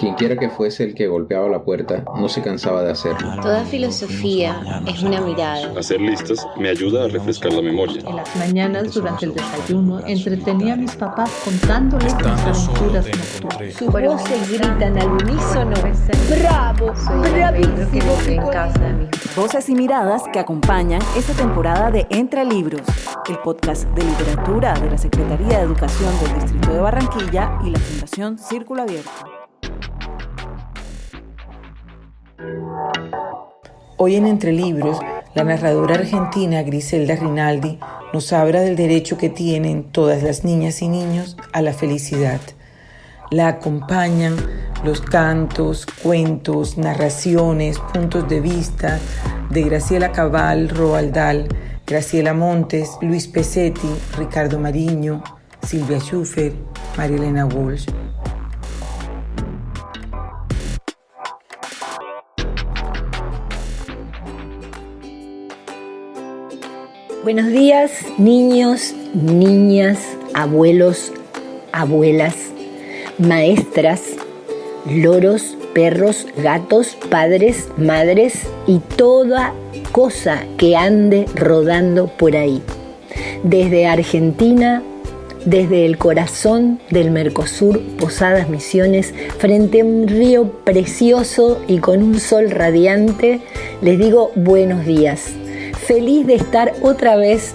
Quienquiera que fuese el que golpeaba la puerta, no se cansaba de hacerlo. Toda filosofía es una mirada. Hacer listas me ayuda a refrescar la memoria. En las mañanas, durante el desayuno, entretenía a mis papás contándoles mis aventuras nocturnas. Sus voces gritan al unísono. ¡Bravo! ¡Bravísimo! En casa de mis papás. Voces y miradas que acompañan esta temporada de Entre Libros, el podcast de literatura de la Secretaría de Educación del Distrito de Barranquilla y la Fundación Círculo Abierto. Hoy en Entre Libros, la narradora argentina Griselda Rinaldi nos habla del derecho que tienen todas las niñas y niños a la felicidad. La acompañan los cantos, cuentos, narraciones, puntos de vista de Graciela Cabal, Roald Dahl, Graciela Montes, Luis Pesetti, Ricardo Mariño, Silvia Schuffer, María Elena Walsh. Buenos días, niños, niñas, abuelos, abuelas, maestras, loros, perros, gatos, padres, madres y toda cosa que ande rodando por ahí. Desde Argentina, desde el corazón del Mercosur, Posadas Misiones, frente a un río precioso y con un sol radiante, les digo buenos días. Feliz de estar otra vez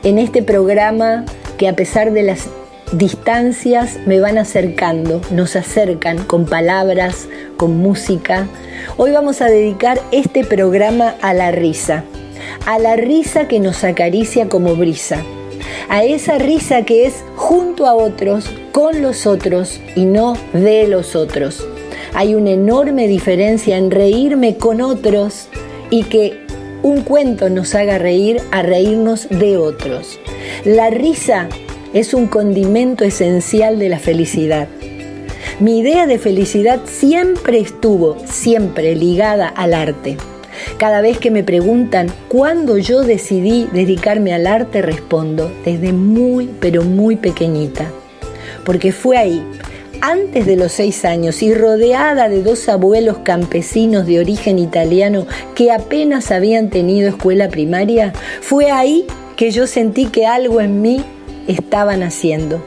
en este programa que, a pesar de las distancias, me van acercando, nos acercan con palabras, con música. Hoy vamos a dedicar este programa a la risa que nos acaricia como brisa, a esa risa que es junto a otros, con los otros y no de los otros. Hay una enorme diferencia en reírme con otros y que un cuento nos haga reír a reírnos de otros. La risa es un condimento esencial de la felicidad. Mi idea de felicidad siempre estuvo ligada al arte. Cada vez que me preguntan cuándo yo decidí dedicarme al arte, respondo desde muy, pero muy pequeñita. Porque fue ahí, antes de los 6 años y rodeada de 2 abuelos campesinos de origen italiano que apenas habían tenido escuela primaria, fue ahí que yo sentí que algo en mí estaba naciendo.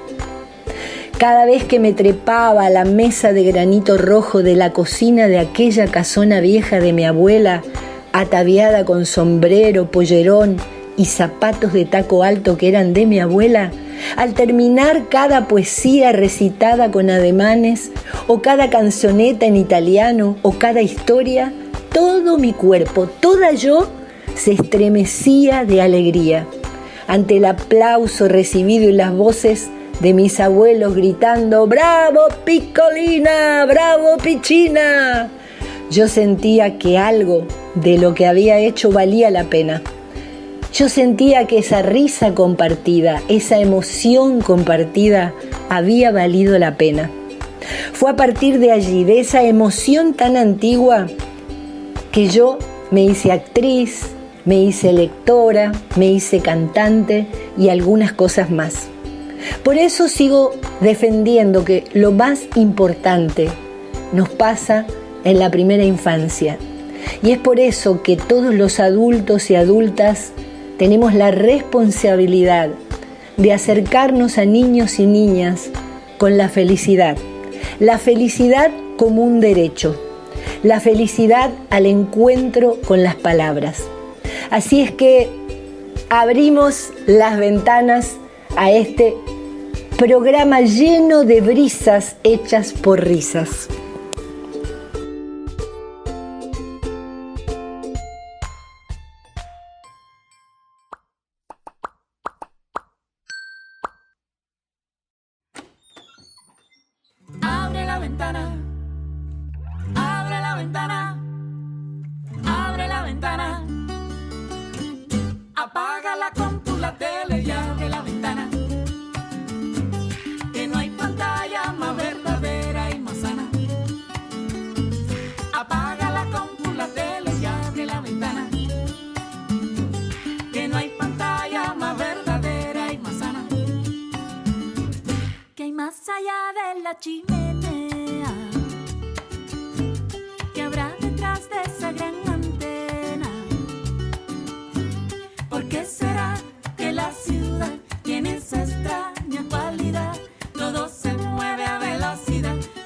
Cada vez que me trepaba a la mesa de granito rojo de la cocina de aquella casona vieja de mi abuela, ataviada con sombrero, pollerón y zapatos de taco alto que eran de mi abuela, al terminar cada poesía recitada con ademanes, o cada canzoneta en italiano, o cada historia, todo mi cuerpo, toda yo, se estremecía de alegría ante el aplauso recibido y las voces de mis abuelos gritando «¡Bravo, Piccolina! ¡Bravo, Piccina!». Yo sentía que algo de lo que había hecho valía la pena. Yo sentía que esa risa compartida, esa emoción compartida, había valido la pena. Fue a partir de allí, de esa emoción tan antigua, que yo me hice actriz, me hice lectora, me hice cantante y algunas cosas más. Por eso sigo defendiendo que lo más importante nos pasa en la primera infancia. Y es por eso que todos los adultos y adultas tenemos la responsabilidad de acercarnos a niños y niñas con la felicidad como un derecho, la felicidad al encuentro con las palabras. Así es que abrimos las ventanas a este programa lleno de brisas hechas por risas. Abre la ventana, abre la ventana, abre la ventana. Apaga la compu, la tele y abre la ventana. Que no hay pantalla más verdadera y más sana. Apaga la compu, la tele y abre la ventana. Que no hay pantalla más verdadera y más sana. Que hay más allá de la chimenea.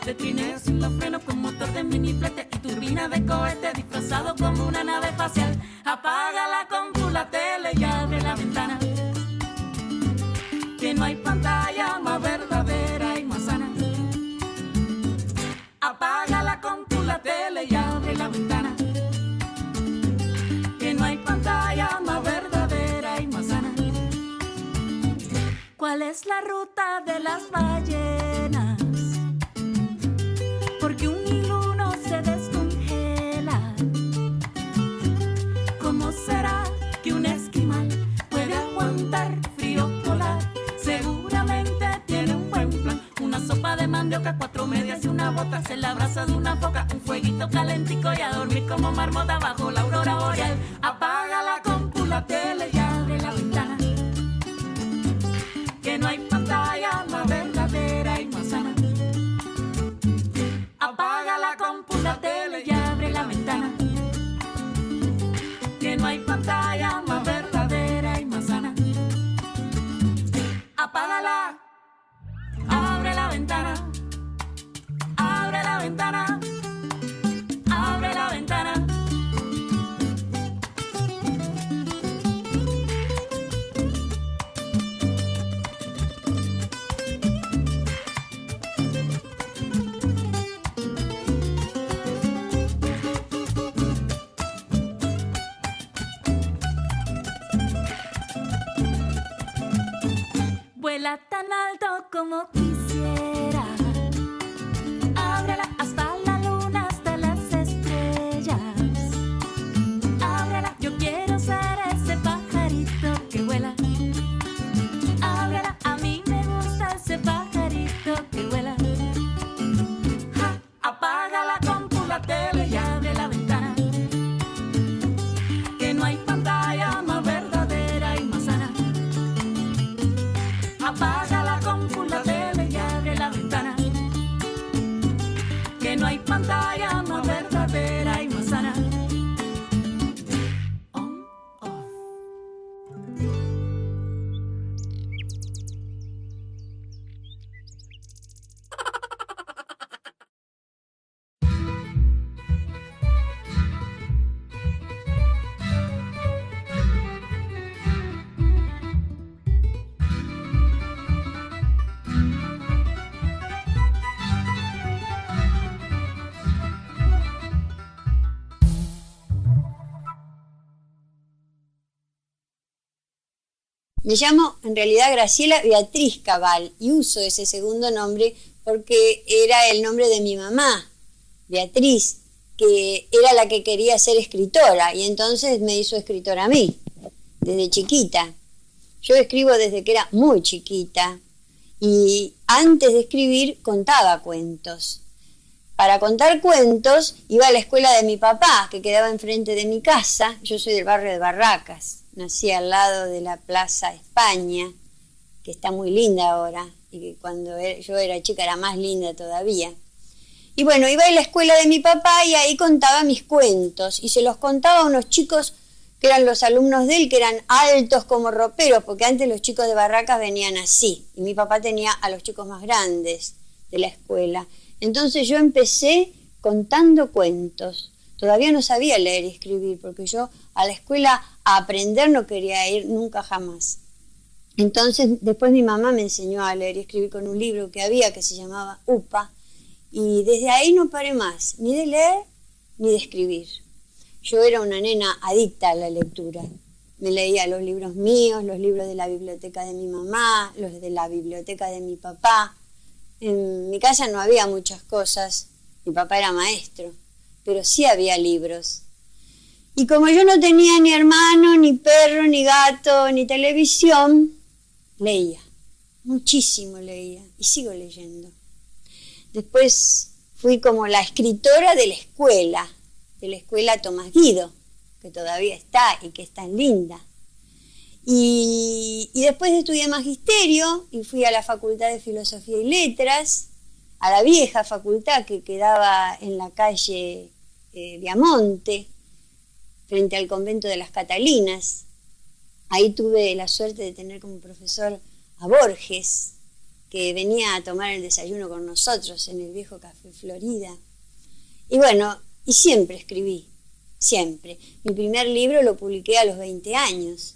de trineos sin los frenos con motor de miniflete y turbina de cohete disfrazado como una nave espacial. Apaga la compu, la tele y abre la ventana, que no hay pantalla más verdadera y más sana. Apaga la compu, la tele y abre la ventana, que no hay pantalla más verdadera y más sana. ¿Cuál es la ruta de las ballenas? Porque un hilo no se descongela. ¿Cómo será que un esquimal puede aguantar frío polar? Seguramente tiene un buen plan. Una sopa de mandioca, 4 medias y una bota. En la brasa de una foca, un fueguito calentico y a dormir como marmota bajo la aurora boreal. Apaga la compu, la tele y abre la ventana, que no hay pantalla más verdadera y más sana. Apaga la compu, la tele y abre la ventana, que no hay pantalla más verdadera y más sana. Apágala, abre la ventana, abre la ventana, abre la ventana. Vuela tan alto como quisiera, ábrela hasta la luna, hasta las estrellas. Ábrela, yo quiero ser ese pajarito que vuela. Ábrela, a mí me gusta ese pajarito que vuela. Ja, apaga la compu, la tele y abre la ventana, que no hay pantalla más verdadera y más sana. Apaga la compu, la tele y abre la ventana, que no hay pantalla más verdadera y más sana. On, off. Me llamo en realidad Graciela Beatriz Cabal y uso ese segundo nombre porque era el nombre de mi mamá, Beatriz, que era la que quería ser escritora y entonces me hizo escritora a mí, desde chiquita. Yo escribo desde que era muy chiquita y antes de escribir contaba cuentos. Para contar cuentos iba a la escuela de mi papá, que quedaba enfrente de mi casa. Yo soy del barrio de Barracas. Nací al lado de la Plaza España, que está muy linda ahora, y que cuando yo era chica era más linda todavía. Y bueno, iba a la escuela de mi papá y ahí contaba mis cuentos, y se los contaba a unos chicos que eran los alumnos de él, que eran altos como roperos, porque antes los chicos de Barracas venían así, y mi papá tenía a los chicos más grandes de la escuela. Entonces yo empecé contando cuentos. Todavía no sabía leer y escribir, porque yo a la escuela a aprender no quería ir nunca jamás. Entonces después mi mamá me enseñó a leer y escribir con un libro que había que se llamaba UPA, y desde ahí no paré más, ni de leer ni de escribir. Yo era una nena adicta a la lectura. Me leía los libros míos, los libros de la biblioteca de mi mamá, los de la biblioteca de mi papá. En mi casa no había muchas cosas, mi papá era maestro, pero sí había libros. Y como yo no tenía ni hermano, ni perro, ni gato, ni televisión, leía, muchísimo leía, y sigo leyendo. Después fui como la escritora de la escuela Tomás Guido, que todavía está y que es tan linda. Y después estudié magisterio y fui a la Facultad de Filosofía y Letras, a la vieja facultad que quedaba en la calle Viamonte, frente al convento de las Catalinas. Ahí tuve la suerte de tener como profesor a Borges, que venía a tomar el desayuno con nosotros en el viejo Café Florida. Y bueno, y siempre escribí, siempre. Mi primer libro lo publiqué a los 20 años.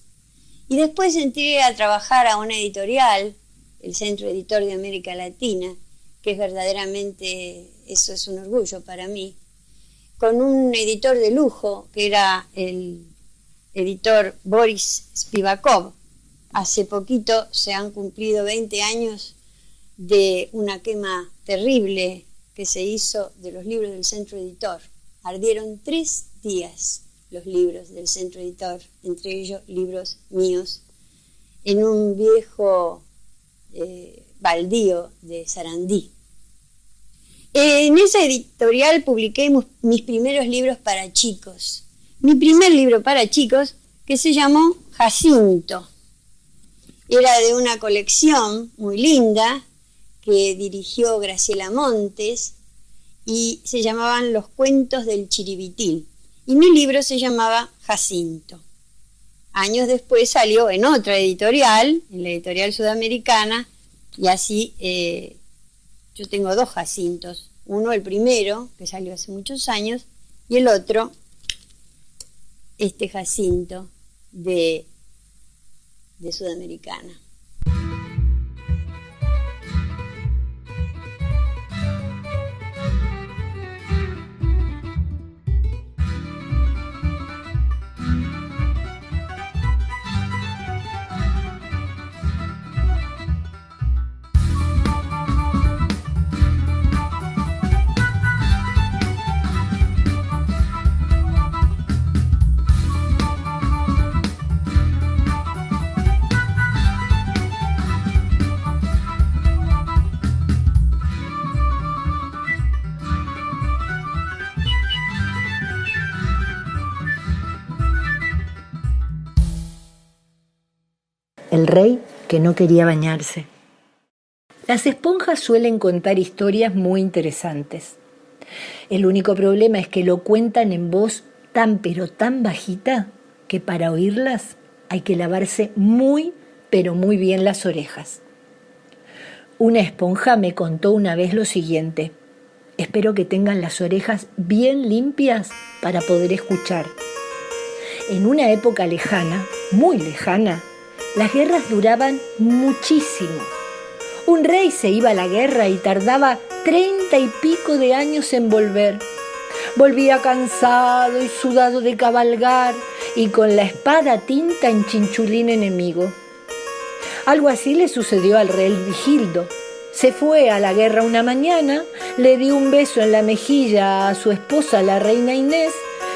Y después entré a trabajar a una editorial, el Centro Editor de América Latina, que es verdaderamente, eso es un orgullo para mí, con un editor de lujo, que era el editor Boris Spivakov. Hace poquito se han cumplido 20 años de una quema terrible que se hizo de los libros del Centro Editor. Ardieron 3 días los libros del Centro Editor, entre ellos libros míos, en un viejo baldío de Sarandí. En esa editorial publiqué mis primeros libros para chicos. Mi primer libro para chicos, que se llamó Jacinto. Era de una colección muy linda que dirigió Graciela Montes y se llamaban Los Cuentos del Chiribitil. Y mi libro se llamaba Jacinto. Años después salió en otra editorial, en la editorial sudamericana, y así yo tengo 2 Jacintos. Uno, el primero, que salió hace muchos años, y el otro, este Jacinto de Sudamericana. El rey que no quería bañarse. Las esponjas suelen contar historias muy interesantes. El único problema es que lo cuentan en voz tan pero tan bajita que para oírlas hay que lavarse muy pero muy bien las orejas. Una esponja me contó una vez lo siguiente: espero que tengan las orejas bien limpias para poder escuchar. En una época lejana, muy lejana, las guerras duraban muchísimo. Un rey se iba a la guerra y tardaba 30 y pico de años en volver. Volvía cansado y sudado de cabalgar y con la espada tinta en chinchulín enemigo. Algo así le sucedió al rey Vigildo. Se fue a la guerra una mañana, le dio un beso en la mejilla a su esposa, la reina Inés,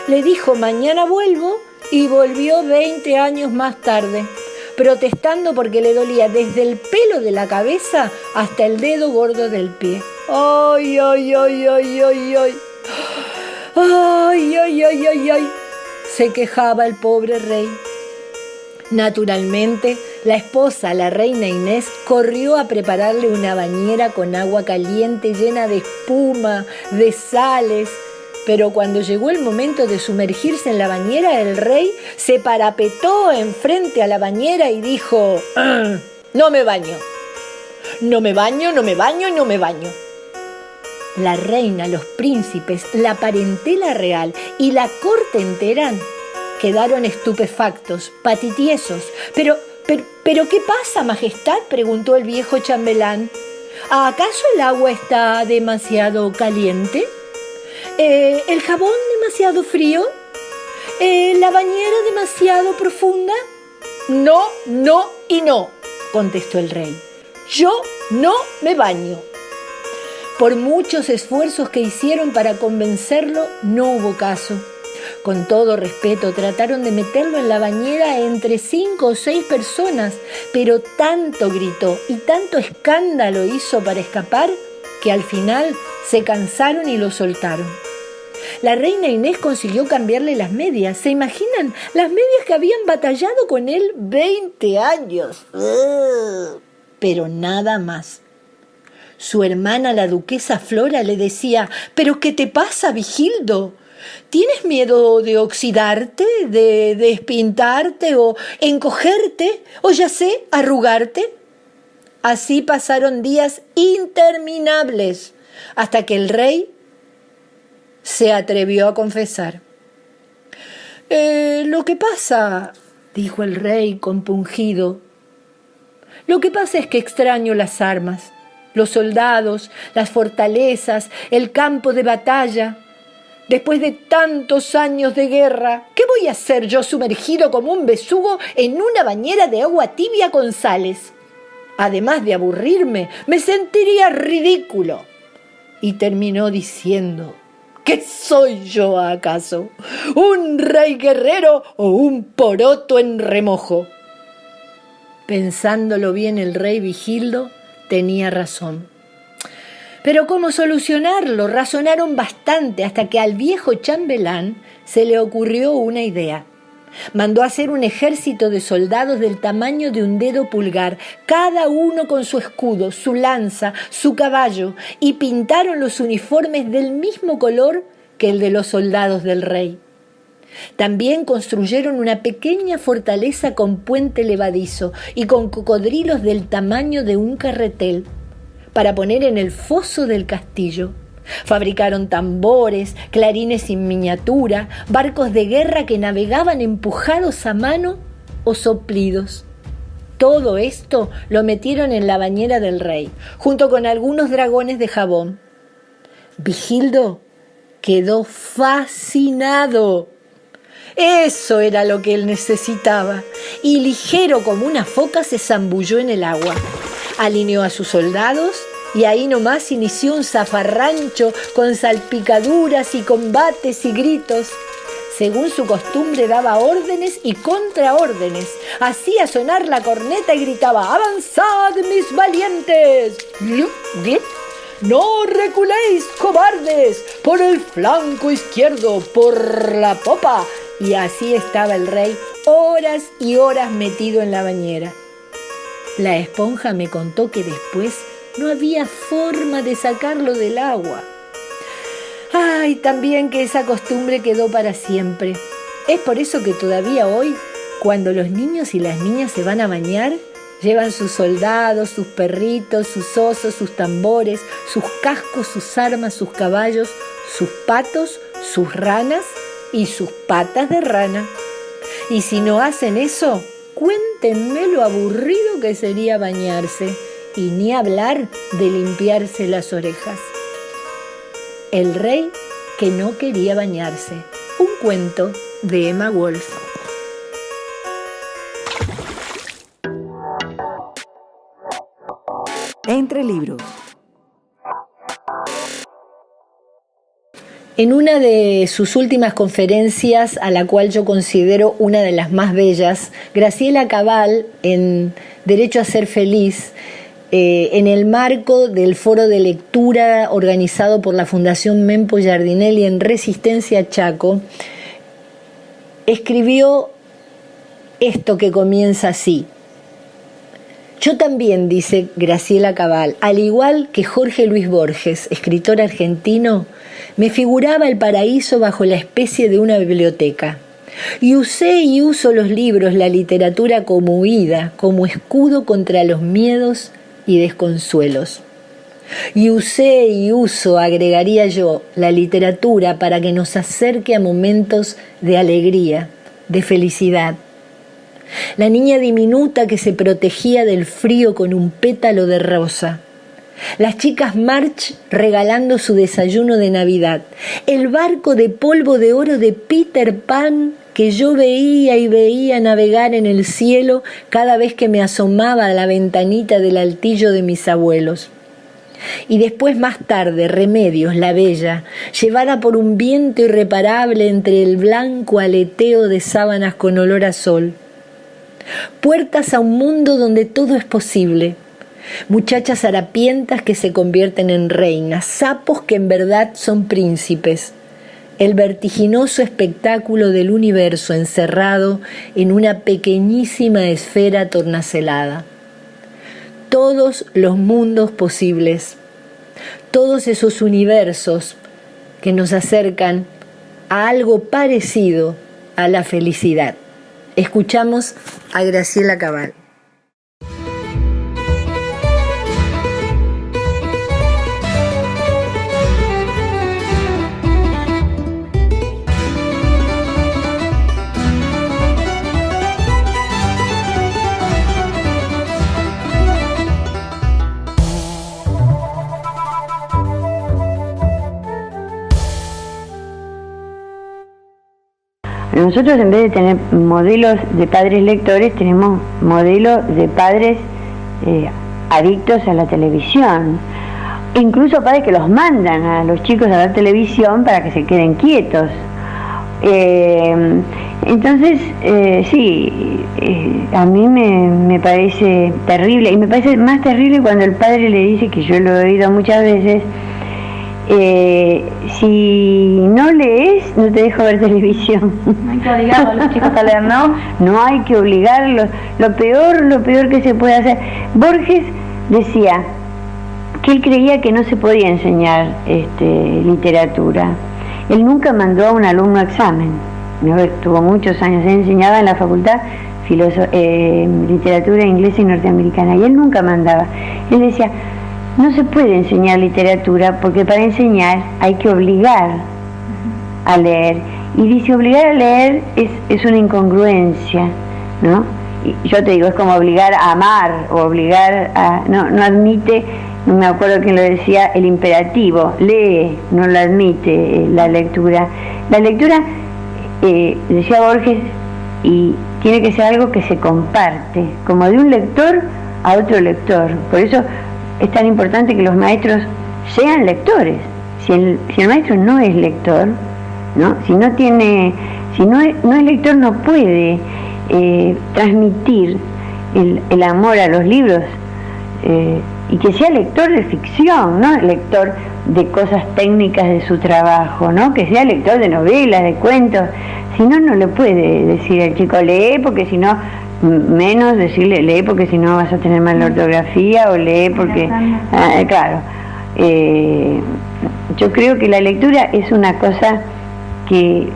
le dijo mañana vuelvo y volvió 20 años más tarde, protestando porque le dolía desde el pelo de la cabeza hasta el dedo gordo del pie. ¡Ay, ay, ay, ay, ay, ay! ¡Ay, ay, ay, ay, ay! Se quejaba el pobre rey. Naturalmente, la esposa, la reina Inés, corrió a prepararle una bañera con agua caliente llena de espuma, de sales. Pero cuando llegó el momento de sumergirse en la bañera, el rey se parapetó enfrente a la bañera y dijo: «No me baño, no me baño, no me baño, no me baño». La reina, los príncipes, la parentela real y la corte entera quedaron estupefactos, patitiesos. ¿Pero qué pasa, majestad?», preguntó el viejo chambelán. «¿Acaso el agua está demasiado caliente? ¿El jabón demasiado frío? ¿La bañera demasiado profunda?». «No, no y no», contestó el rey. «Yo no me baño». Por muchos esfuerzos que hicieron para convencerlo, no hubo caso. Con todo respeto, trataron de meterlo en la bañera entre 5 o 6 personas, pero tanto gritó y tanto escándalo hizo para escapar que al final se cansaron y lo soltaron. La reina Inés consiguió cambiarle las medias. ¿Se imaginan? Las medias que habían batallado con él 20 años. Pero nada más. Su hermana, la duquesa Flora, le decía: «¿Pero qué te pasa, Vigildo? ¿Tienes miedo de oxidarte, de despintarte o encogerte o ya sé, arrugarte?». Así pasaron días interminables hasta que el rey se atrevió a confesar. Lo que pasa, dijo el rey compungido, lo que pasa es que extraño las armas, los soldados, las fortalezas, el campo de batalla. Después de tantos años de guerra, ¿qué voy a hacer yo sumergido como un besugo en una bañera de agua tibia con sales? Además de aburrirme, me sentiría ridículo. Y terminó diciendo, ¿qué soy yo acaso? ¿Un rey guerrero o un poroto en remojo? Pensándolo bien, el rey Vigildo tenía razón. Pero ¿cómo solucionarlo? Razonaron bastante hasta que al viejo chambelán se le ocurrió una idea. Mandó hacer un ejército de soldados del tamaño de un dedo pulgar, cada uno con su escudo, su lanza, su caballo, y pintaron los uniformes del mismo color que el de los soldados del rey. También construyeron una pequeña fortaleza con puente levadizo y con cocodrilos del tamaño de un carretel para poner en el foso del castillo. Fabricaron tambores, clarines en miniatura, barcos de guerra que navegaban empujados a mano o soplidos. Todo esto lo metieron en la bañera del rey, junto con algunos dragones de jabón. Vigildo quedó fascinado. Eso era lo que él necesitaba, y ligero como una foca se zambulló en el agua. Alineó a sus soldados y ahí nomás inició un zafarrancho con salpicaduras y combates y gritos. Según su costumbre daba órdenes y contraórdenes, hacía sonar la corneta y gritaba: «¡Avanzad, mis valientes! ¡Glup, glup! ¡No reculéis, cobardes! ¡Por el flanco izquierdo! ¡Por la popa!». Y así estaba el rey horas y horas metido en la bañera. La esponja me contó que después no había forma de sacarlo del agua. Ay, también que esa costumbre quedó para siempre. Es por eso que todavía hoy, cuando los niños y las niñas se van a bañar, llevan sus soldados, sus perritos, sus osos, sus tambores, sus cascos, sus armas, sus caballos, sus patos, sus ranas y sus patas de rana. Y si no hacen eso, cuéntenme lo aburrido que sería bañarse, y ni hablar de limpiarse las orejas. El rey que no quería bañarse. Un cuento de Emma Wolf. Entre libros. En una de sus últimas conferencias, a la cual yo considero una de las más bellas, Graciela Cabal, en Derecho a ser feliz, en el marco del foro de lectura organizado por la Fundación Mempo Giardinelli en Resistencia Chaco, escribió esto que comienza así. Yo también, dice Graciela Cabal, al igual que Jorge Luis Borges, escritor argentino, me figuraba el paraíso bajo la especie de una biblioteca. Y usé y uso los libros, la literatura como huida, como escudo contra los miedos y desconsuelos. Y usé y uso, agregaría yo, la literatura para que nos acerque a momentos de alegría, de felicidad. La niña diminuta que se protegía del frío con un pétalo de rosa. Las chicas March regalando su desayuno de Navidad. El barco de polvo de oro de Peter Pan que yo veía y veía navegar en el cielo cada vez que me asomaba a la ventanita del altillo de mis abuelos. Y después, más tarde, Remedios, la bella, llevada por un viento irreparable entre el blanco aleteo de sábanas con olor a sol. Puertas a un mundo donde todo es posible. Muchachas harapientas que se convierten en reinas, sapos que en verdad son príncipes. El vertiginoso espectáculo del universo encerrado en una pequeñísima esfera tornacelada. Todos los mundos posibles, todos esos universos que nos acercan a algo parecido a la felicidad. Escuchamos a Graciela Cabal. Nosotros, en vez de tener modelos de padres lectores, tenemos modelos de padres adictos a la televisión. Incluso padres que los mandan a los chicos a ver televisión para que se queden quietos. Entonces, a mí me parece terrible, y me parece más terrible cuando el padre le dice, que yo lo he oído muchas veces, si no lees, no te dejo ver televisión. No hay que obligar a los chicos a leer, ¿no? No hay que obligarlos. Lo peor que se puede hacer. Borges decía que él creía que no se podía enseñar literatura. Él nunca mandó a un alumno a examen. Tuvo muchos años, él enseñaba en la facultad literatura inglesa y norteamericana, y él nunca mandaba. Él decía, no se puede enseñar literatura porque para enseñar hay que obligar a leer. Y dice, obligar a leer es una incongruencia, ¿no? Y yo te digo, es como obligar a amar o obligar a... No admite, no me acuerdo quién lo decía, el imperativo, lee, no lo admite la lectura. La lectura, decía Borges, y tiene que ser algo que se comparte, como de un lector a otro lector. Por eso es tan importante que los maestros sean lectores. Si el maestro no es lector, ¿no? Si no es lector, no puede transmitir el amor a los libros, y que sea lector de ficción, no lector de cosas técnicas de su trabajo, ¿no? Que sea lector de novelas, de cuentos. Si no, no le puede decir al chico lee, porque si no, menos decirle lee porque si no vas a tener mala ortografía, o lee porque... claro. Yo creo que la lectura es una cosa que...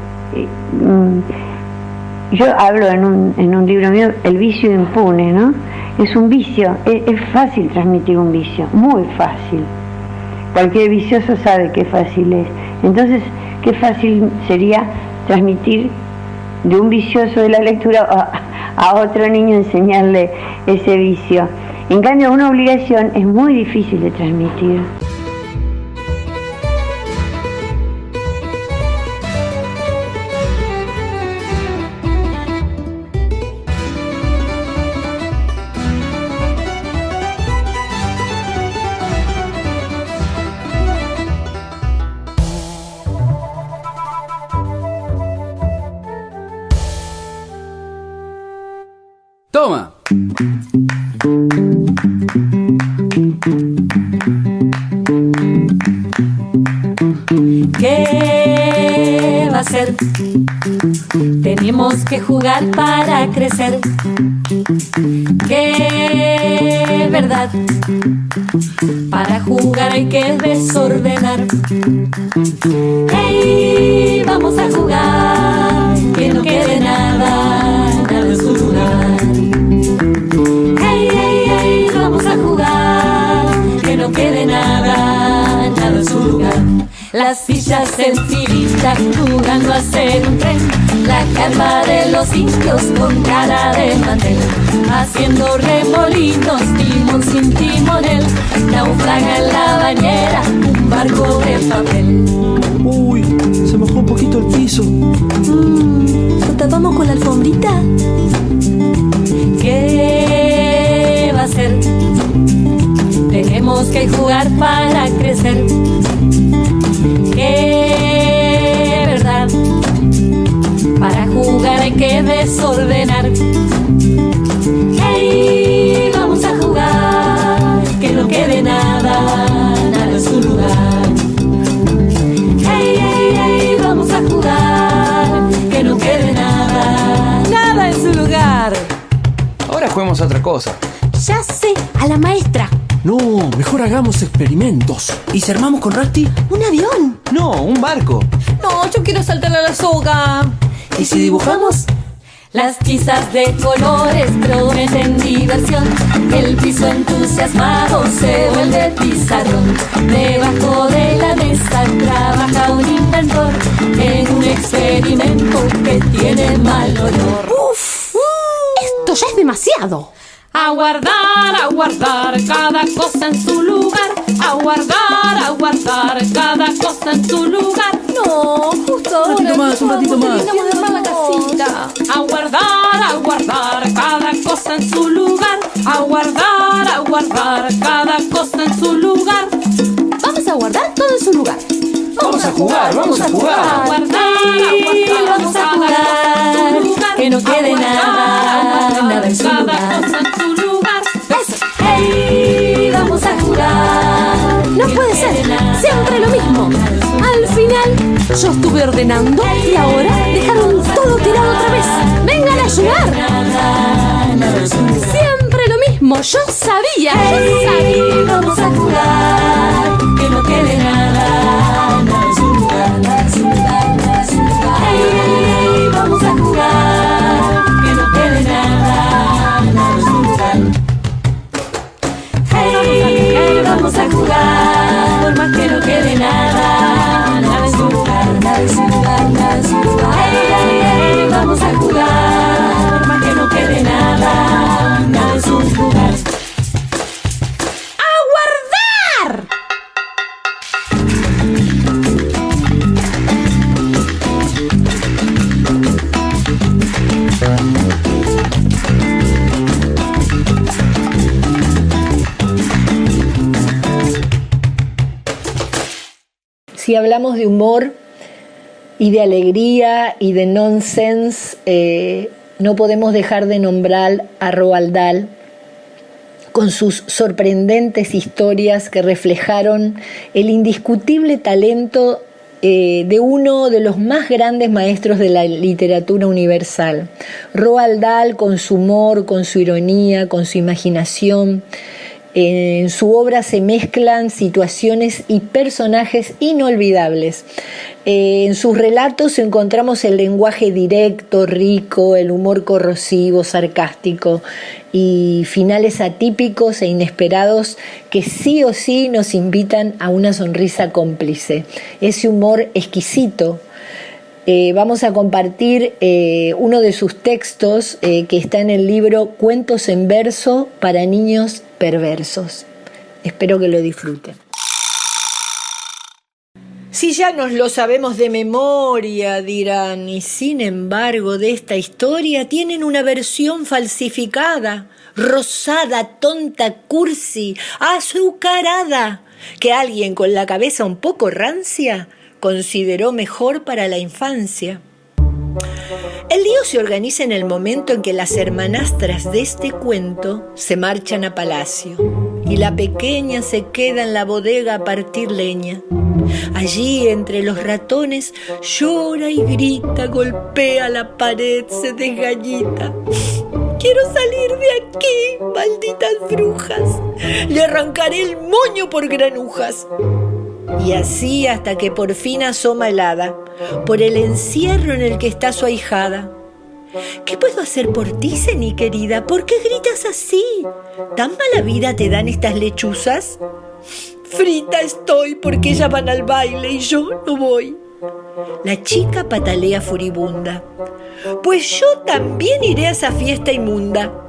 yo hablo en un libro mío, el vicio impune, ¿no? Es un vicio, es fácil transmitir un vicio, muy fácil. Cualquier vicioso sabe qué fácil es. Entonces, qué fácil sería transmitir de un vicioso de la lectura a otro niño, enseñarle ese vicio. En cambio, una obligación es muy difícil de transmitir. Toma. ¿Qué va a ser? Tenemos que jugar para crecer. ¿Qué verdad? Para jugar hay que desordenar. ¡Hey! Vamos a jugar, que no quede nada en su lugar. ¡Hey, hey, hey! Vamos a jugar, que no quede nada en su lugar. Las sillas en filita jugando a ser un tren. La carpa de los indios con cara de mantel, haciendo remolinos, timón sin timonel. Naufraga en la bañera un barco de papel. Uy, se mojó un poquito el piso. ¿Lo tapamos con la alfombrita? ¿Qué va a ser? Tenemos que jugar para crecer. ¿Qué verdad? Para jugar hay que desordenar. ¡Hey! Vamos a jugar, que no quede nada en su lugar. ¡Hey, hey, hey! Vamos a jugar, que no quede nada en su lugar. Ahora juguemos a otra cosa. Ya sé, a la maestra. No, mejor hagamos experimentos. ¿Y si armamos con Rusty? ¿Un avión? No, un barco. No, yo quiero saltar a la soga. ¿Y si dibujamos? Las tizas de colores prometen diversión. El piso entusiasmado se vuelve pizarrón. Debajo de la mesa trabaja un inventor en un experimento que tiene mal olor. ¡Uf! Esto ya es demasiado. A guardar cada cosa en su lugar. A guardar cada cosa en su lugar. No, justo ahora. Un ratito más. Terminamos de armar la casita. A guardar cada cosa en su lugar. A guardar cada cosa en su lugar. Vamos a guardar todo en su lugar. Vamos a jugar, vamos a jugar. A guardar, vamos a jugar. Que no quede nada en su lugar. Eso. Hey, vamos a jugar. No puede ser, siempre lo mismo. Al final, yo estuve ordenando y ahora dejaron todo tirado otra vez. ¡Vengan a ayudar! Siempre lo mismo, yo sabía. Vamos a jugar, que no quede nada en su lugar, nada en su lugar, nada en su lugar. Hey, vamos a jugar, que no quede nada en su lugar. Hey, vamos a jugar, por más que no quede nada en su lugar, nada en su lugar, nada en su lugar. Hey, vamos a jugar, por más que no quede nada en su lugar. Si hablamos de humor y de alegría y de nonsense, no podemos dejar de nombrar a Roald Dahl con sus sorprendentes historias que reflejaron el indiscutible talento de uno de los más grandes maestros de la literatura universal. Roald Dahl, con su humor, con su ironía, con su imaginación. En su obra se mezclan situaciones y personajes inolvidables. En sus relatos encontramos el lenguaje directo, rico, el humor corrosivo, sarcástico y finales atípicos e inesperados que sí o sí nos invitan a una sonrisa cómplice. Ese humor exquisito. Vamos a compartir uno de sus textos que está en el libro Cuentos en verso para niños perversos. Espero que lo disfruten. Si ya nos lo sabemos de memoria, dirán, y sin embargo de esta historia tienen una versión falsificada, rosada, tonta, cursi, azucarada, que alguien con la cabeza un poco rancia consideró mejor para la infancia. El lío se organiza en el momento en que las hermanastras de este cuento se marchan a palacio y la pequeña se queda en la bodega a partir leña. Allí, entre los ratones, llora y grita, golpea la pared, se desgallita. Quiero salir de aquí, malditas brujas. Le arrancaré el moño por granujas. Y así hasta que por fin asoma el hada, por el encierro en el que está su ahijada. ¿Qué puedo hacer por ti, Ceni querida? ¿Por qué gritas así? ¿Tan mala vida te dan estas lechuzas? Frita estoy porque ellas van al baile y yo no voy. La chica patalea furibunda. Pues yo también iré a esa fiesta inmunda.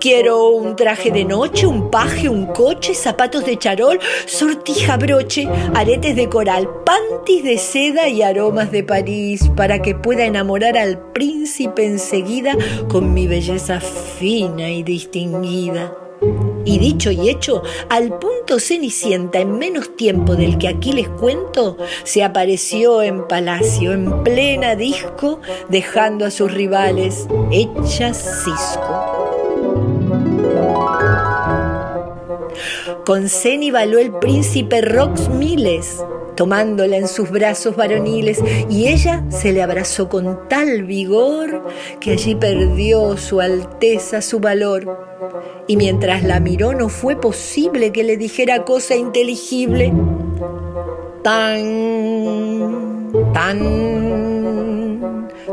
Quiero un traje de noche, un paje, un coche, zapatos de charol, sortija, broche, aretes de coral, pantis de seda y aromas de París para que pueda enamorar al príncipe enseguida con mi belleza fina y distinguida. Y dicho y hecho, al punto Cenicienta, en menos tiempo del que aquí les cuento, se apareció en palacio, en plena disco, dejando a sus rivales hechas cisco. Con Ceni bailó el príncipe Rox Miles, tomándola en sus brazos varoniles, y ella se le abrazó con tal vigor que allí perdió su alteza, su valor. Y mientras la miró no fue posible que le dijera cosa inteligible. Tan, tan,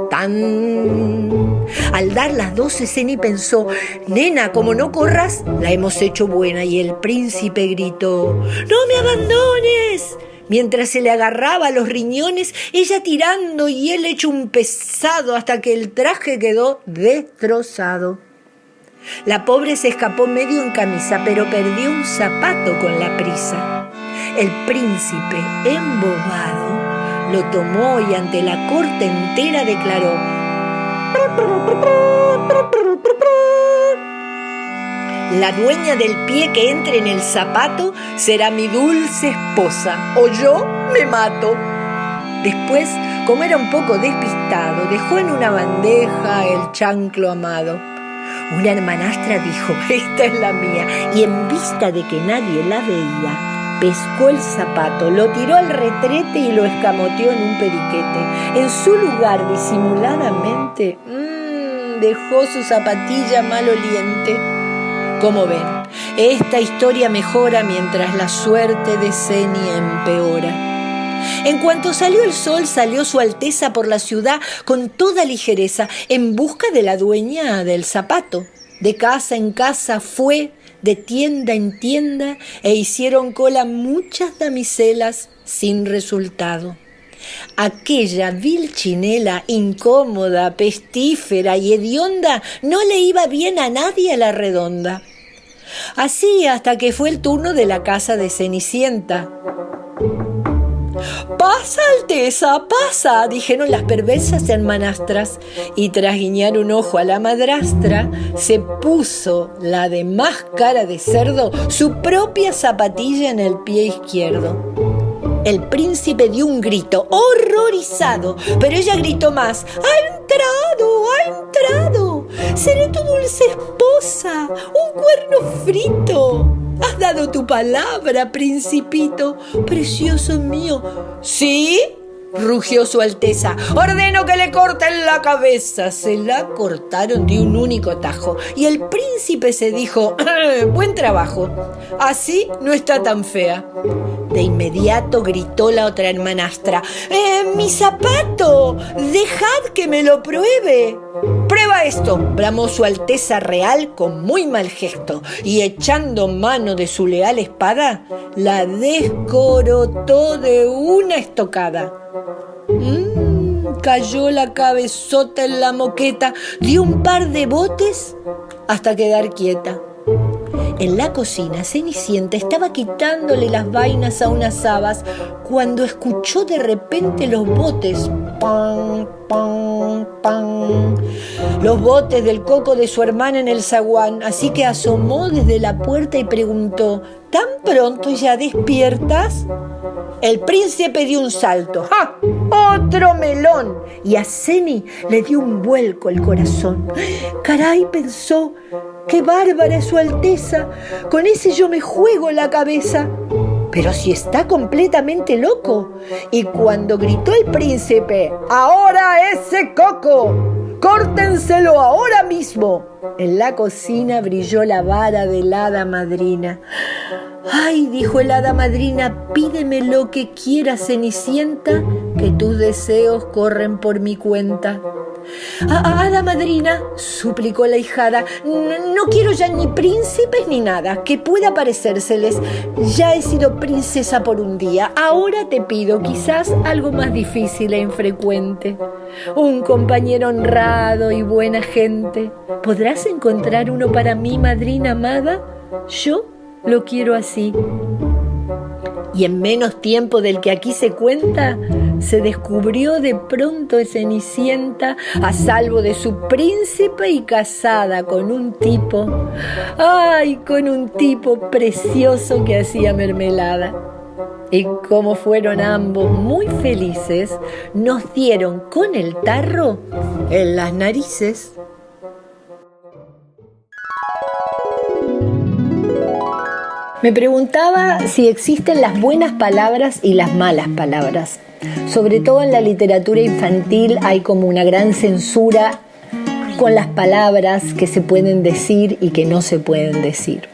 tan. Al dar las 12, Ceni pensó: nena, como no corras, la hemos hecho buena. Y el príncipe gritó: ¡no me abandones! Mientras se le agarraba a los riñones, ella tirando y él hecho un pesado hasta que el traje quedó destrozado. La pobre se escapó medio en camisa, pero perdió un zapato con la prisa. El príncipe, embobado, lo tomó y ante la corte entera declaró: La dueña del pie que entre en el zapato será mi dulce esposa, o yo me mato. Después, como era un poco despistado, dejó en una bandeja el chanclo amado. Una hermanastra dijo: esta es la mía, y en vista de que nadie la veía, pescó el zapato, lo tiró al retrete y lo escamoteó en un periquete. En su lugar, disimuladamente, dejó su zapatilla maloliente. Como ven, esta historia mejora mientras la suerte de Ceni empeora. En cuanto salió el sol, salió Su Alteza por la ciudad con toda ligereza, en busca de la dueña del zapato. De casa en casa fue, de tienda en tienda, e hicieron cola muchas damiselas sin resultado. Aquella vil chinela, incómoda, pestífera y hedionda, no le iba bien a nadie a la redonda. Así hasta que fue el turno de la casa de Cenicienta. «¡Pasa, Alteza, pasa!», dijeron las perversas hermanastras, y tras guiñar un ojo a la madrastra, se puso la de más cara de cerdo su propia zapatilla en el pie izquierdo. El príncipe dio un grito, horrorizado, pero ella gritó más: ¡Ha entrado, ha entrado! ¡Seré tu dulce esposa, un cuerno frito! ¡Has dado tu palabra, principito, precioso mío! ¿Sí?, rugió Su Alteza. «Ordeno que le corten la cabeza». Se la cortaron de un único tajo y el príncipe se dijo: «Buen trabajo, así no está tan fea». De inmediato gritó la otra hermanastra: «¡Mi zapato! ¡Dejad que me lo pruebe!». «Prueba esto», bramó Su Alteza Real con muy mal gesto, y echando mano de su leal espada, la descorotó de una estocada. Cayó la cabezota en la moqueta, dio un par de botes hasta quedar quieta. En la cocina, Cenicienta estaba quitándole las vainas a unas habas cuando escuchó de repente los botes. ¡Pam, pam, pam! Los botes del coco de su hermana en el zaguán, así que asomó desde la puerta y preguntó: ¿Tan pronto ya despiertas? El príncipe dio un salto. ¡Ja! ¡Otro melón! Y a Ceni le dio un vuelco el corazón. «Caray», pensó, «qué bárbara es Su Alteza. Con ese yo me juego la cabeza. Pero si está completamente loco». Y cuando gritó el príncipe: «¡Ahora ese coco! ¡Córtenselo ahora mismo!», en la cocina brilló la vara del hada madrina. «Ay», dijo el hada madrina, «pídeme lo que quieras, Cenicienta, que tus deseos corren por mi cuenta». «Hada madrina», suplicó la hijada, «no quiero ya ni príncipes ni nada que pueda parecérseles. Ya he sido princesa por un día. Ahora te pido quizás algo más difícil e infrecuente. Un compañero honrado y buena gente. ¿Podrás encontrar uno para mí, madrina amada? Yo lo quiero así». Y en menos tiempo del que aquí se cuenta, se descubrió de pronto Cenicienta a salvo de su príncipe y casada con un tipo, con un tipo precioso que hacía mermelada. Y como fueron ambos muy felices, nos dieron con el tarro en las narices. Me preguntaba si existen las buenas palabras y las malas palabras. Sobre todo en la literatura infantil hay como una gran censura con las palabras que se pueden decir y que no se pueden decir.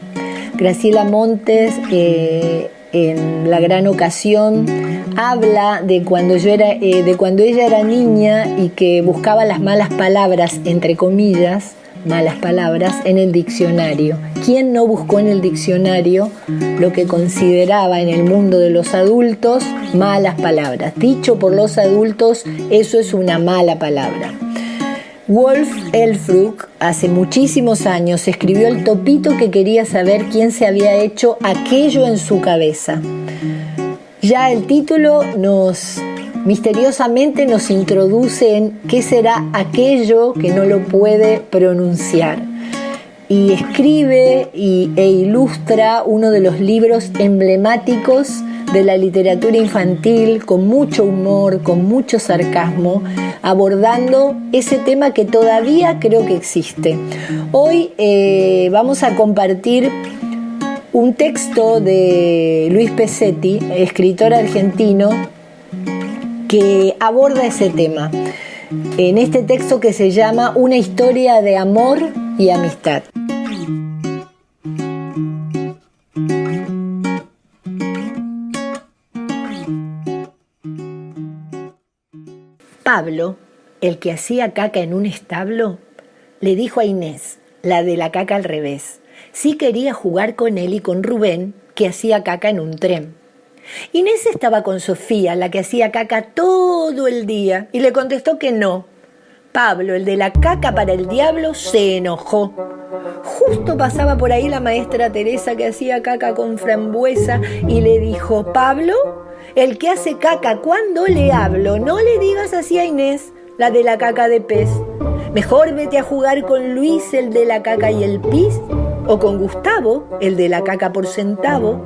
Graciela Montes, en La Gran Ocasión, habla de cuando ella era niña y que buscaba las malas palabras, entre comillas, malas palabras, en el diccionario. ¿Quién no buscó en el diccionario lo que consideraba en el mundo de los adultos malas palabras? Dicho por los adultos, eso es una mala palabra. Wolf Elfrug, hace muchísimos años, escribió El topito que quería saber quién se había hecho aquello en su cabeza. Ya el título nos misteriosamente nos introduce en qué será aquello que no lo puede pronunciar. Y escribe e ilustra uno de los libros emblemáticos de la literatura infantil, con mucho humor, con mucho sarcasmo, abordando ese tema que todavía creo que existe. Hoy vamos a compartir un texto de Luis Pesetti, escritor argentino, que aborda ese tema, en este texto que se llama Una historia de amor y amistad. Pablo, el que hacía caca en un establo, le dijo a Inés, la de la caca al revés, si quería jugar con él y con Rubén, que hacía caca en un tren. Inés estaba con Sofía, la que hacía caca todo el día, y le contestó que no. Pablo, el de la caca para el diablo, se enojó. Justo pasaba por ahí la maestra Teresa, que hacía caca con frambuesa, y le dijo, Pablo, el que hace caca cuando le hablo, no le digas así a Inés, la de la caca de pez. Mejor vete a jugar con Luis, el de la caca y el pis, o con Gustavo, el de la caca por centavo.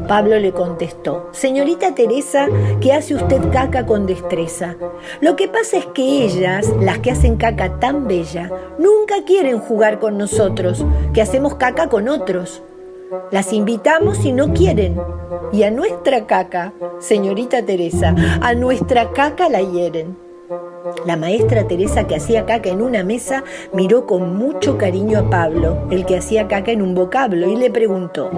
Pablo le contestó, señorita Teresa, que hace usted caca con destreza. Lo que pasa es que ellas, las que hacen caca tan bella, nunca quieren jugar con nosotros, que hacemos caca con otros. Las invitamos y no quieren. Y a nuestra caca, señorita Teresa, a nuestra caca la hieren. La maestra Teresa, que hacía caca en una mesa, miró con mucho cariño a Pablo, el que hacía caca en un vocablo, y le preguntó,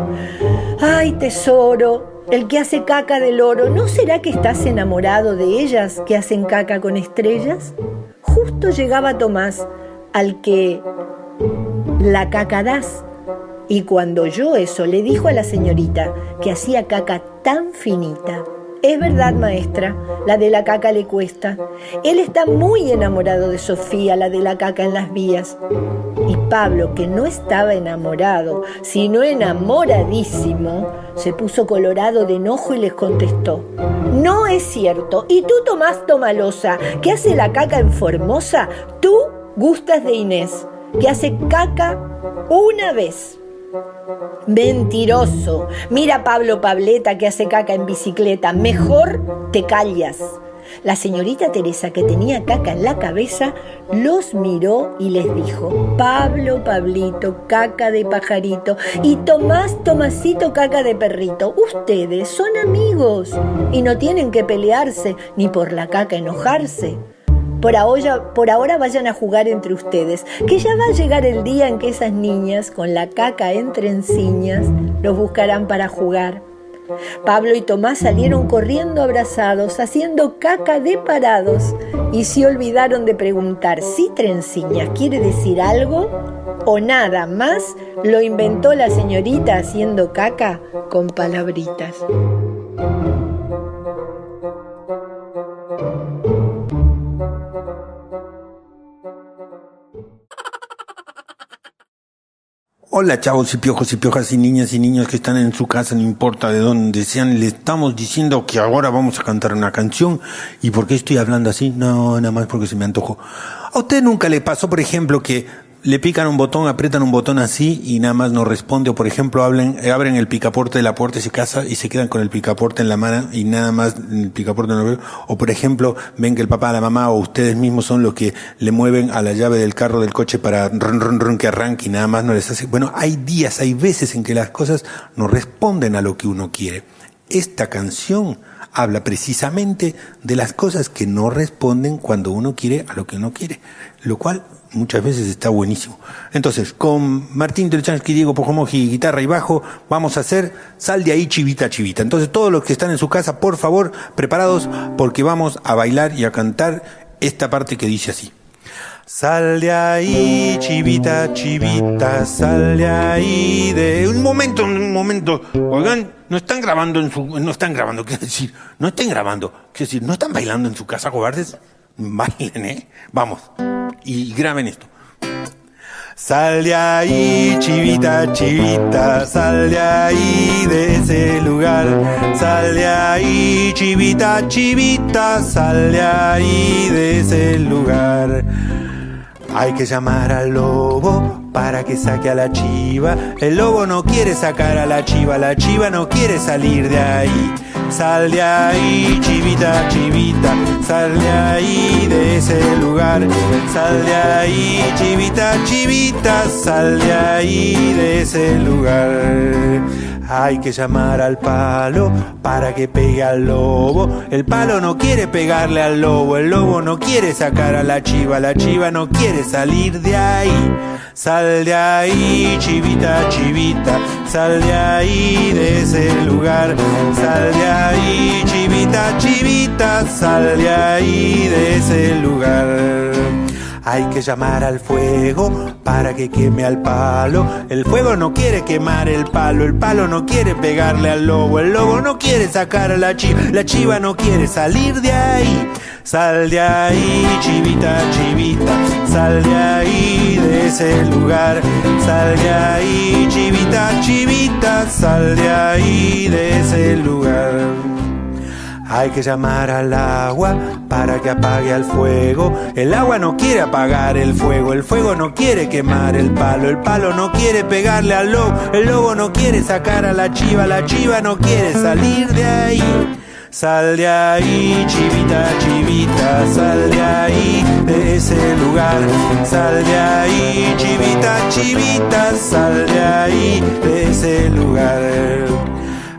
¡ay, tesoro! El que hace caca del oro, ¿no será que estás enamorado de ellas que hacen caca con estrellas? Justo llegaba Tomás, al que la caca das. Y cuando oyó eso, le dijo a la señorita, que hacía caca tan finita, es verdad, maestra, la de la caca le cuesta. Él está muy enamorado de Sofía, la de la caca en las vías. Y Pablo, que no estaba enamorado, sino enamoradísimo, se puso colorado de enojo y les contestó, no es cierto. Y tú, Tomás Tomalosa, que hace la caca en Formosa, tú gustas de Inés, que hace caca una vez. Mentiroso. Mira Pablo Pableta, que hace caca en bicicleta. Mejor te callas. La señorita Teresa, que tenía caca en la cabeza, los miró y les dijo, Pablo, Pablito, caca de pajarito, y Tomás, Tomasito, caca de perrito. Ustedes son amigos y no tienen que pelearse ni por la caca enojarse. Por ahora vayan a jugar entre ustedes, que ya va a llegar el día en que esas niñas, con la caca entre encinas, los buscarán para jugar. Pablo y Tomás salieron corriendo abrazados, haciendo caca de parados, y se olvidaron de preguntar si trenciñas quiere decir algo o nada más lo inventó la señorita haciendo caca con palabritas. Hola chavos y piojas y niñas y niños que están en su casa, no importa de dónde sean, le estamos diciendo que ahora vamos a cantar una canción. ¿Y por qué estoy hablando así? No, nada más porque se me antojó. ¿A usted nunca le pasó, por ejemplo, que le pican un botón, aprietan un botón así y nada más no responde? O por ejemplo, abren el picaporte de la puerta y se casa y se quedan con el picaporte en la mano y nada más el picaporte no lo ve. O por ejemplo, ven que el papá, la mamá o ustedes mismos son los que le mueven a la llave del carro, del coche para run que arranque y nada más no les hace. Bueno, hay días, hay veces en que las cosas no responden a lo que uno quiere. Esta canción habla precisamente de las cosas que no responden cuando uno quiere a lo que uno quiere, lo cual muchas veces está buenísimo. Entonces, con Martín Trechansky, Diego Pojomoji, guitarra y bajo, vamos a hacer Sal de ahí, chivita, chivita. Entonces, todos los que están en su casa, por favor, preparados, porque vamos a bailar y a cantar esta parte que dice así. Sal de ahí, chivita, chivita, sal de ahí de... Un momento. Oigan, no están grabando, quiero decir, no están bailando en su casa, cobardes. Bailen, Vamos. Y graben esto. Sal de ahí, chivita, chivita, sal de ahí, de ese lugar. Sal de ahí, chivita, chivita, sal de ahí, de ese lugar. Hay que llamar al lobo para que saque a la chiva. El lobo no quiere sacar a la chiva no quiere salir de ahí. Sal de ahí, chivita, chivita, sal de ahí, de ese lugar. Sal de ahí, chivita, chivita, sal de ahí, de ese lugar. Hay que llamar al palo para que pegue al lobo. El palo no quiere pegarle al lobo, el lobo no quiere sacar a la chiva no quiere salir de ahí. Sal de ahí, chivita, chivita, sal de ahí, de ese lugar. Sal de ahí, chivita, chivita, sal de ahí, de ese lugar. Hay que llamar al fuego para que queme al palo. El fuego no quiere quemar el palo no quiere pegarle al lobo, el lobo no quiere sacar a la chiva no quiere salir de ahí. Sal de ahí, chivita, chivita, sal de ahí, de ese lugar. Sal de ahí, chivita, chivita, sal de ahí, de ese lugar. Hay que llamar al agua para que apague al fuego. El agua no quiere apagar el fuego no quiere quemar el palo no quiere pegarle al lobo, el lobo no quiere sacar a la chiva no quiere salir de ahí. Sal de ahí, chivita, chivita, sal de ahí, de ese lugar. Sal de ahí, chivita, chivita, sal de ahí, de ese lugar.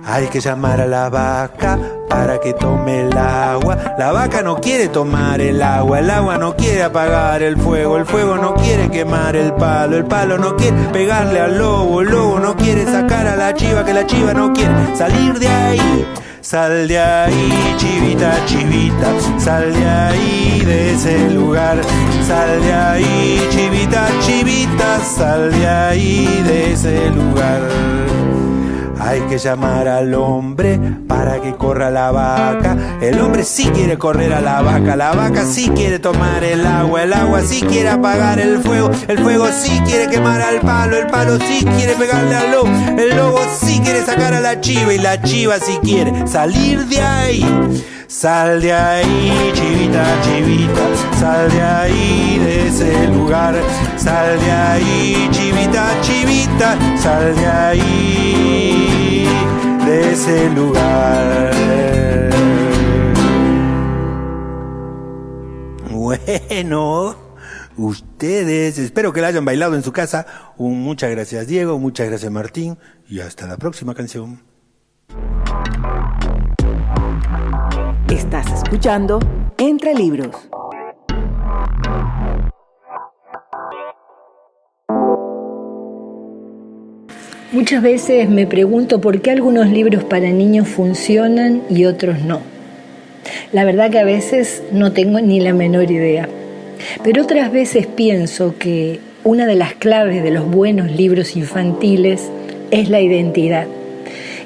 Hay que llamar a la vaca para que tome el agua. La vaca no quiere tomar el agua no quiere apagar el fuego no quiere quemar el palo no quiere pegarle al lobo, el lobo no quiere sacar a la chiva, que la chiva no quiere salir de ahí. Sal de ahí, chivita, chivita, sal de ahí, de ese lugar. Sal de ahí, chivita, chivita, sal de ahí, de ese lugar. Hay que llamar al hombre para que corra la vaca. El hombre sí quiere correr a la vaca sí quiere tomar el agua sí quiere apagar el fuego sí quiere quemar al palo, el palo sí quiere pegarle al lobo, el lobo sí quiere sacar a la chiva y la chiva sí quiere salir de ahí. Sal de ahí, chivita, chivita, sal de ahí, de ese lugar. Sal de ahí, chivita, chivita, sal de ahí, de ese lugar. Bueno, ustedes, espero que la hayan bailado en su casa. Muchas gracias, Diego, muchas gracias, Martín, y hasta la próxima canción. Estás escuchando Entre Libros. Muchas veces me pregunto por qué algunos libros para niños funcionan y otros no. La verdad que a veces no tengo ni la menor idea. Pero otras veces pienso que una de las claves de los buenos libros infantiles es la identidad.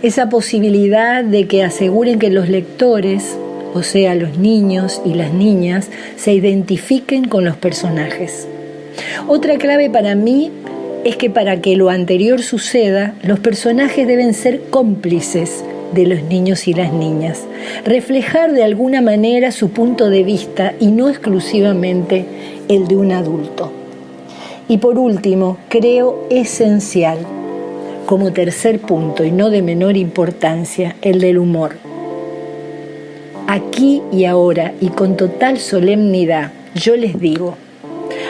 Esa posibilidad de que aseguren que los lectores, o sea, los niños y las niñas, se identifiquen con los personajes. Otra clave para mí es que para que lo anterior suceda, los personajes deben ser cómplices de los niños y las niñas, reflejar de alguna manera su punto de vista y no exclusivamente el de un adulto. Y por último, creo esencial, como tercer punto y no de menor importancia, el del humor. Aquí y ahora y con total solemnidad, yo les digo,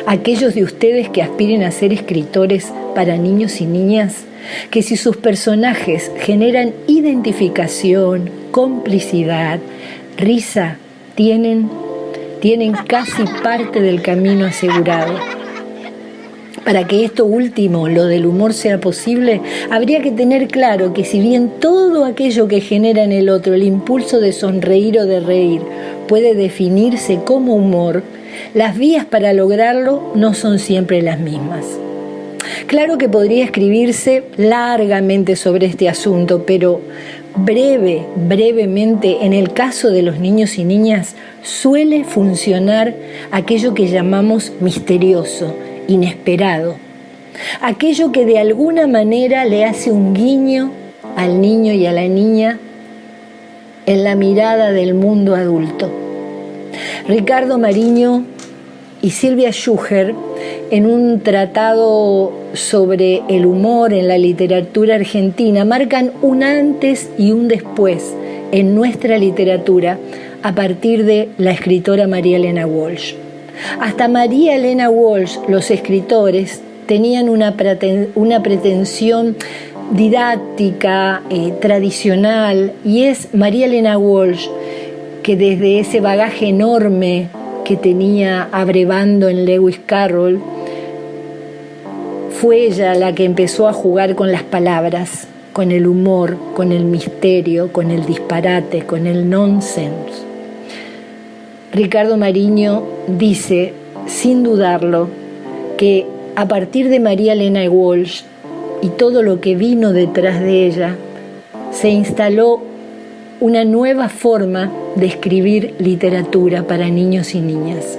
aquellos de ustedes que aspiren a ser escritores para niños y niñas, que si sus personajes generan identificación, complicidad, risa, tienen casi parte del camino asegurado. Para que esto último, lo del humor, sea posible, habría que tener claro que si bien todo aquello que genera en el otro el impulso de sonreír o de reír puede definirse como humor, las vías para lograrlo no son siempre las mismas. Claro que podría escribirse largamente sobre este asunto, pero brevemente, en el caso de los niños y niñas, suele funcionar aquello que llamamos misterioso, inesperado, aquello que de alguna manera le hace un guiño al niño y a la niña en la mirada del mundo adulto. Ricardo Mariño y Silvia Schuher, en un tratado sobre el humor en la literatura argentina, marcan un antes y un después en nuestra literatura a partir de la escritora María Elena Walsh. Hasta María Elena Walsh, los escritores tenían una pretensión didáctica, tradicional, y es María Elena Walsh que desde ese bagaje enorme que tenía abrevando en Lewis Carroll, fue ella la que empezó a jugar con las palabras, con el humor, con el misterio, con el disparate, con el nonsense. Ricardo Mariño dice, sin dudarlo, que a partir de María Elena Walsh y todo lo que vino detrás de ella, se instaló una nueva forma de escribir literatura para niños y niñas.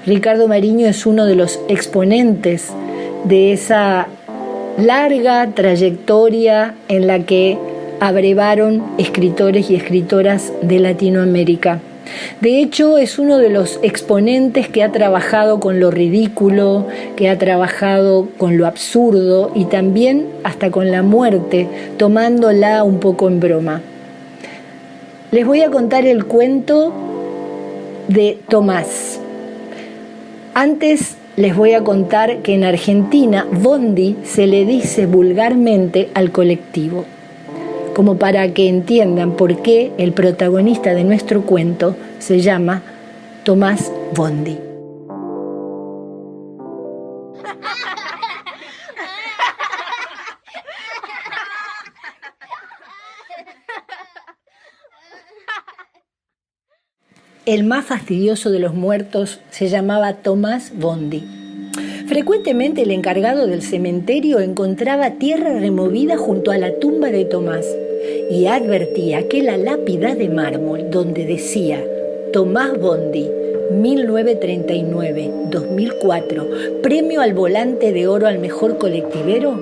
Ricardo Mariño es uno de los exponentes de esa larga trayectoria en la que abrevaron escritores y escritoras de Latinoamérica. De hecho, es uno de los exponentes que ha trabajado con lo ridículo, que ha trabajado con lo absurdo y también hasta con la muerte, tomándola un poco en broma. Les voy a contar el cuento de Tomás. Antes les voy a contar que en Argentina bondi se le dice vulgarmente al colectivo, como para que entiendan por qué el protagonista de nuestro cuento se llama Tomás Bondi. El más fastidioso de los muertos se llamaba Tomás Bondi. Frecuentemente el encargado del cementerio encontraba tierra removida junto a la tumba de Tomás y advertía que la lápida de mármol donde decía Tomás Bondi, 1939-2004, premio al volante de oro al mejor colectivero,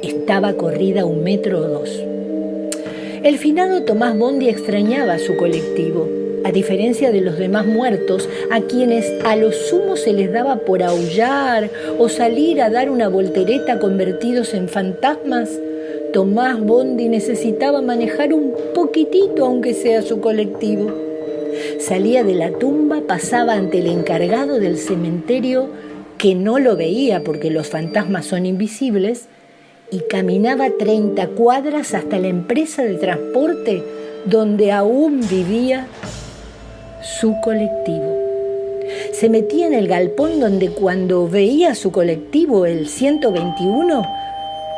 estaba corrida 1 metro o 2. El finado Tomás Bondi extrañaba a su colectivo. A diferencia de los demás muertos, a quienes a lo sumo se les daba por aullar o salir a dar una voltereta convertidos en fantasmas, Tomás Bondi necesitaba manejar un poquitito, aunque sea su colectivo. Salía de la tumba, pasaba ante el encargado del cementerio, que no lo veía porque los fantasmas son invisibles, y caminaba 30 cuadras hasta la empresa de transporte donde aún vivía su colectivo. Se metía en el galpón donde cuando veía su colectivo, el 121,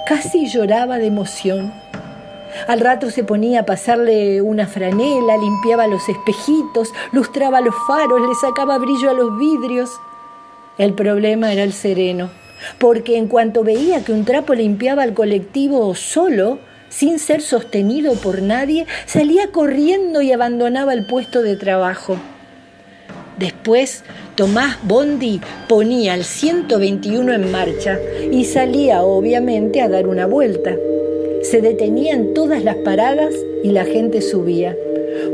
casi lloraba de emoción. Al rato se ponía a pasarle una franela, limpiaba los espejitos, lustraba los faros, le sacaba brillo a los vidrios. El problema era el sereno, porque en cuanto veía que un trapo limpiaba el colectivo solo, sin ser sostenido por nadie, salía corriendo y abandonaba el puesto de trabajo. Después, Tomás Bondi ponía el 121 en marcha y salía, obviamente, a dar una vuelta. Se detenía en todas las paradas y la gente subía.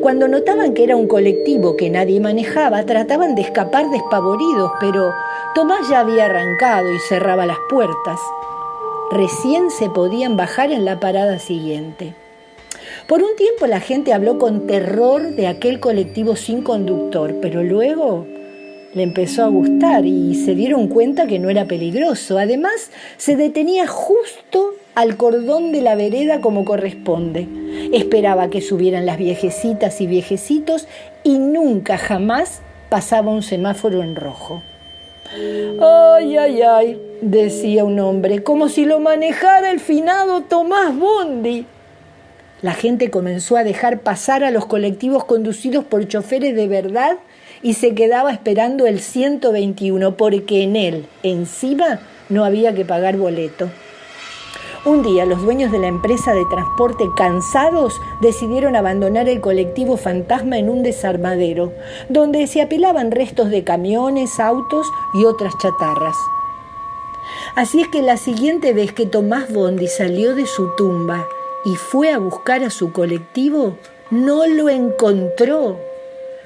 Cuando notaban que era un colectivo que nadie manejaba, trataban de escapar despavoridos, pero Tomás ya había arrancado y cerraba las puertas. Recién se podían bajar en la parada siguiente. Por un tiempo la gente habló con terror de aquel colectivo sin conductor, pero luego le empezó a gustar y se dieron cuenta que no era peligroso. Además, se detenía justo al cordón de la vereda como corresponde. Esperaba que subieran las viejecitas y viejecitos y nunca jamás pasaba un semáforo en rojo. «Ay, ay, ay», decía un hombre, «como si lo manejara el finado Tomás Bondi». La gente comenzó a dejar pasar a los colectivos conducidos por choferes de verdad y se quedaba esperando el 121 porque en él, encima, no había que pagar boleto. Un día los dueños de la empresa de transporte, cansados, decidieron abandonar el colectivo fantasma en un desarmadero, donde se apilaban restos de camiones, autos y otras chatarras. Así es que la siguiente vez que Tomás Bondi salió de su tumba y fue a buscar a su colectivo, no lo encontró.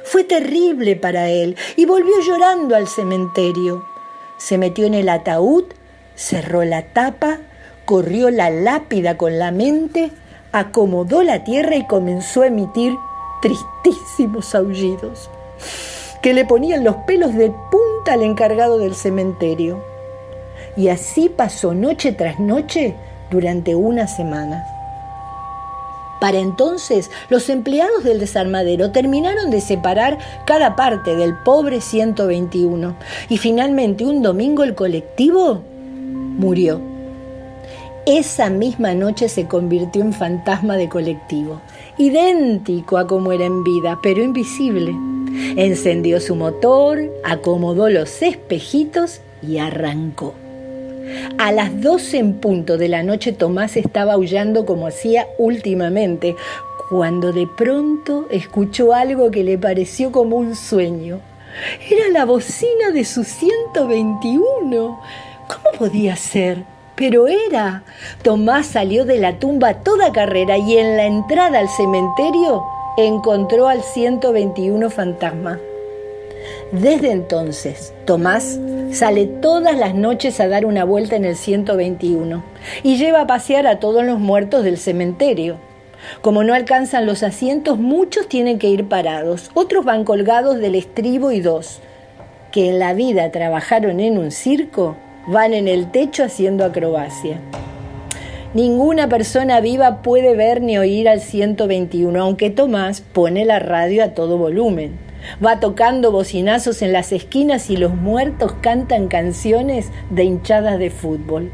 Fue terrible para él y volvió llorando al cementerio. Se metió en el ataúd, cerró la tapa, corrió la lápida con la mente, acomodó la tierra y comenzó a emitir tristísimos aullidos que le ponían los pelos de punta al encargado del cementerio. Y así pasó noche tras noche durante una semana. Para entonces, los empleados del desarmadero terminaron de separar cada parte del pobre 121 y finalmente un domingo el colectivo murió. Esa misma noche se convirtió en fantasma de colectivo, idéntico a como era en vida, pero invisible. Encendió su motor, acomodó los espejitos y arrancó. A las 12 en punto de la noche Tomás estaba aullando como hacía últimamente, cuando de pronto escuchó algo que le pareció como un sueño. Era la bocina de su 121. ¿Cómo podía ser? Pero era. Tomás salió de la tumba a toda carrera y en la entrada al cementerio encontró al 121 fantasma. Desde entonces, Tomás sale todas las noches a dar una vuelta en el 121 y lleva a pasear a todos los muertos del cementerio. Como no alcanzan los asientos, muchos tienen que ir parados, otros van colgados del estribo y dos, que en la vida trabajaron en un circo, van en el techo haciendo acrobacia. Ninguna persona viva puede ver ni oír al 121, aunque Tomás pone la radio a todo volumen. Va tocando bocinazos en las esquinas y los muertos cantan canciones de hinchadas de fútbol.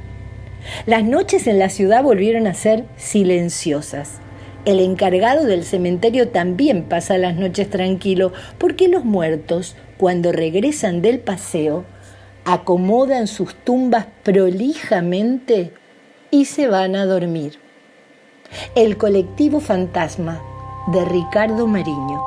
Las noches en la ciudad volvieron a ser silenciosas. El encargado del cementerio también pasa las noches tranquilo, porque los muertos, cuando regresan del paseo, acomodan sus tumbas prolijamente y se van a dormir. El colectivo fantasma, de Ricardo Mariño.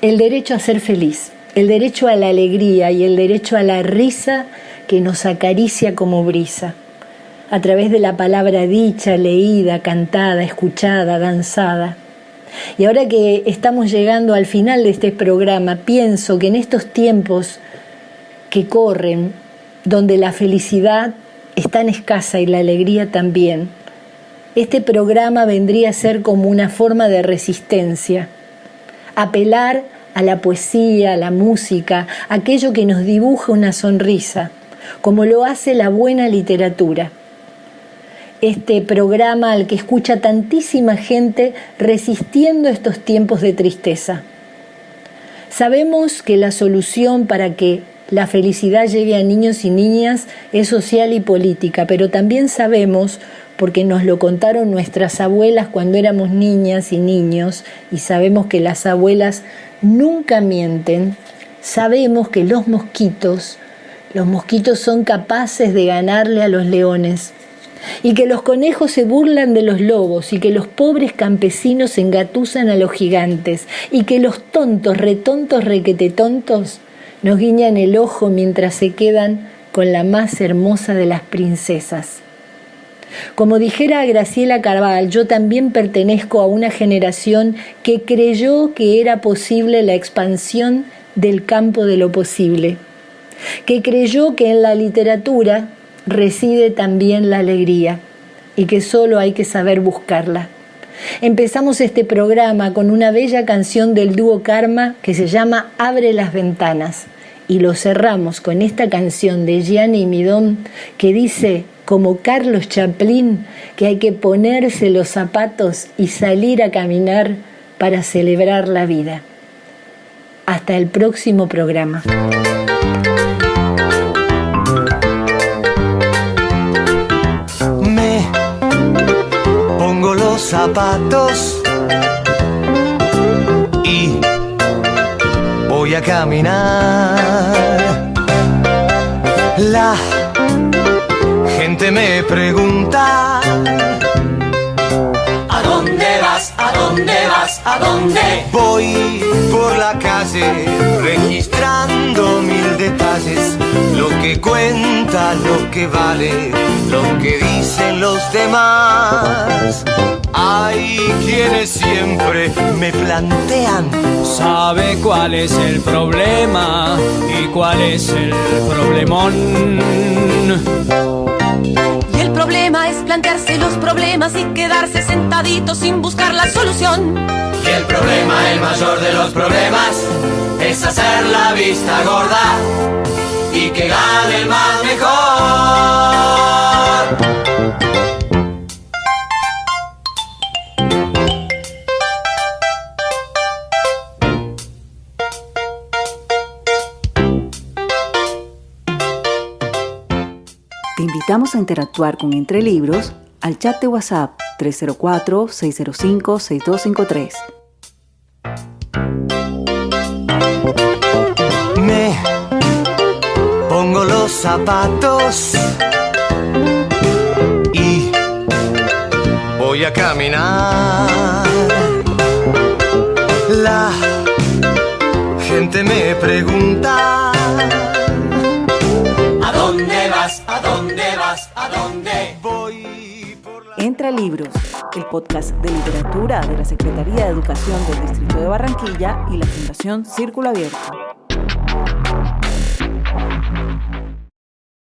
El derecho a ser feliz, el derecho a la alegría y el derecho a la risa que nos acaricia como brisa, a través de la palabra dicha, leída, cantada, escuchada, danzada. Y ahora que estamos llegando al final de este programa, pienso que en estos tiempos que corren, donde la felicidad es tan escasa y la alegría también, este programa vendría a ser como una forma de resistencia. Apelar a la poesía, a la música, aquello que nos dibuja una sonrisa, como lo hace la buena literatura. Este programa al que escucha tantísima gente resistiendo estos tiempos de tristeza. Sabemos que la solución para que la felicidad llegue a niños y niñas es social y política, pero también sabemos, porque nos lo contaron nuestras abuelas cuando éramos niñas y niños, y sabemos que las abuelas nunca mienten, sabemos que los mosquitos son capaces de ganarle a los leones, y que los conejos se burlan de los lobos, y que los pobres campesinos engatusan a los gigantes, y que los tontos, retontos, requetetontos, nos guiñan el ojo mientras se quedan con la más hermosa de las princesas. Como dijera Graciela Carvajal, yo también pertenezco a una generación que creyó que era posible la expansión del campo de lo posible, que creyó que en la literatura reside también la alegría y que solo hay que saber buscarla. Empezamos este programa con una bella canción del dúo Karma que se llama Abre las ventanas, y lo cerramos con esta canción de Gianni Midón que dice, como Carlos Chaplin, que hay que ponerse los zapatos y salir a caminar para celebrar la vida. Hasta el próximo programa. Me pongo los zapatos y voy a caminar. La gente me pregunta dónde vas? ¿A dónde? Voy por la calle registrando mil detalles, lo que cuenta, lo que vale, lo que dicen los demás. Hay quienes siempre me plantean: ¿sabe cuál es el problema y cuál es el problemón? Y el problema es plantearse los problemas y quedarse sentadito sin buscar la solución. Y el problema, el mayor de los problemas, es hacer la vista gorda y que gane el más mejor. Te invitamos a interactuar con Entre Libros al chat de WhatsApp 304-605-6253. Me pongo los zapatos y voy a caminar. La gente me pregunta: ¿a dónde vas? ¿A dónde vas? ¿A dónde voy? Entre Libros, el podcast de literatura de la Secretaría de Educación del Distrito de Barranquilla y la Fundación Círculo Abierto.